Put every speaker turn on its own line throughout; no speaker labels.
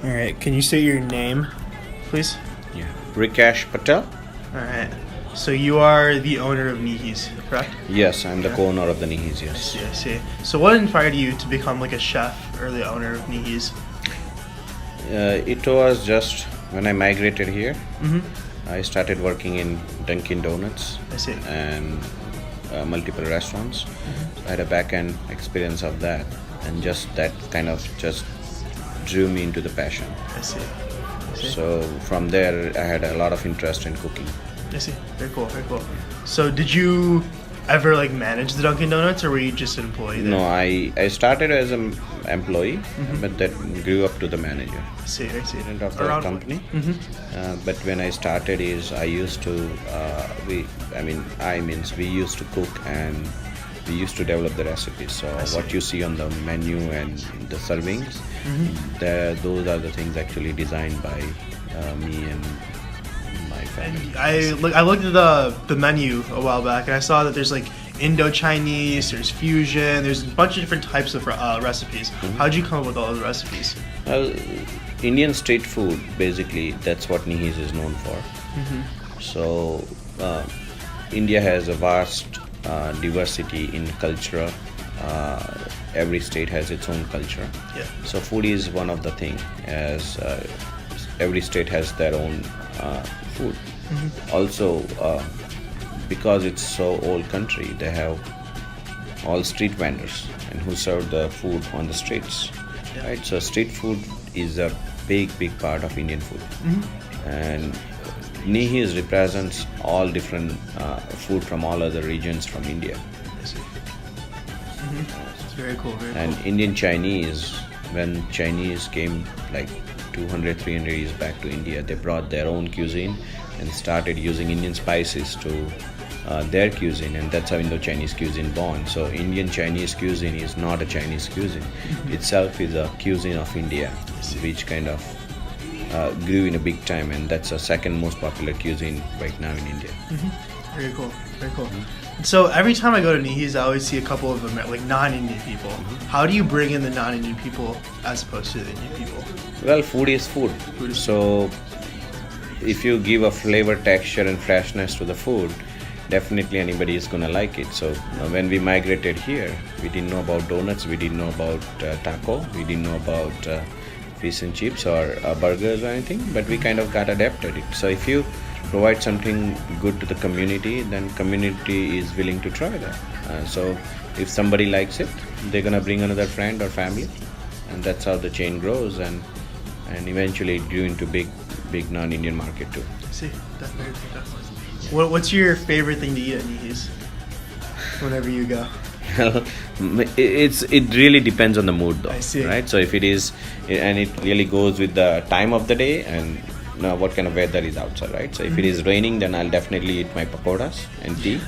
All right. Can you say your name, please?
Yeah. Rikesh Patel?
All right. So you are the owner of Neehee's, correct?
Yes, I'm the co-owner of the Neehees, yes.
I see. So what inspired you to become like a chef or the owner of Neehee's?
It was just when I migrated here,
Mm-hmm.
I started working in Dunkin' Donuts
I see.
and multiple restaurants. I had a back-end experience of that, and just that kind of just drew me into the passion.
I see.
So from there, I had a lot of interest in cooking.
I see. Very cool. Very cool. So did you ever like manage the Dunkin' Donuts, or were you just an employee there?
No, I started as an employee, but that grew up to the manager.
I see. I see.
President of the company. But when I started, I used to we used to cook and we used to develop the recipes. So what you see on the menu and the servings, those are the things actually designed by me and my family.
I looked at the menu a while back, and I saw that there's like Indo-Chinese, there's fusion, there's a bunch of different types of recipes. How did you come up with all those recipes?
Well, Indian street food, basically, that's what Neehees is known for. So, India has a vast diversity in culture. Every state has its own culture.
Yeah.
So, food is one of the things, as every state has their own food. Also, because it's so old country, they have all street vendors and who serve the food on the streets. Right, so street food is a big part of Indian food, and Neehees represents all different food from all other regions from India.
I see. It's very cool. Very
And
cool.
Indian Chinese, when Chinese came like 200-300 years back to India, they brought their own cuisine and started using Indian spices to their cuisine, and that's how Indo-Chinese cuisine born. So Indian Chinese cuisine is not a Chinese cuisine. Itself is a cuisine of India, which kind of grew in a big time, and that's the second most popular cuisine right now in India.
Very cool. Very cool. So every time I go to Neehee's, I always see a couple of like non-Indian people. How do you bring in the non-Indian people as opposed to the Indian people?
Well, food is food. So if you give a flavor, texture, and freshness to the food, definitely anybody is gonna like it. So when we migrated here, we didn't know about donuts, we didn't know about taco, we didn't know about fish and chips or burgers or anything, but we kind of got adapted it. So if you provide something good to the community, then community is willing to try that. So if somebody likes it, they're gonna bring another friend or family, and that's how the chain grows, and eventually it grew into big non-Indian market too.
See, definitely. What's your favorite thing to eat at Neehee's whenever you go?
It really depends on the mood though.
I see.
Right? So if it is, and it really goes with the time of the day and what kind of weather is outside, right? So if it is raining, then I'll definitely eat my pakoras and tea.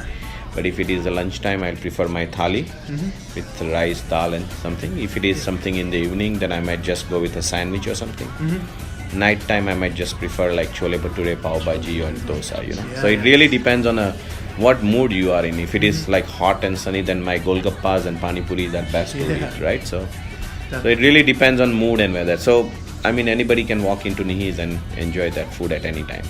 But if it is a lunchtime, I'll prefer my thali with rice, dal and something. If it is something in the evening, then I might just go with a sandwich or something. Night time, I might just prefer like chole bhature, pav bhaji or dosa, So it really depends on what mood you are in. If it is like hot and sunny, then my golgappas and pani puris are best to eat, right? So it really depends on mood and weather. So I mean, anybody can walk into Neehees and enjoy that food at any time.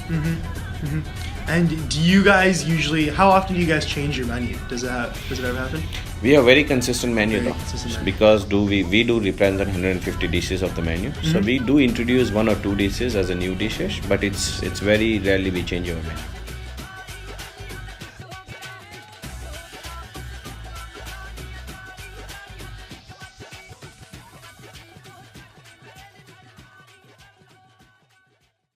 And do you guys usually? How often do you guys change your menu? Does it ever happen?
We have very consistent menu
Very
though,
consistent menu.
because we do represent 150 dishes of the menu. So we do introduce one or two dishes as a new dishes, but it's very rarely we change our menu.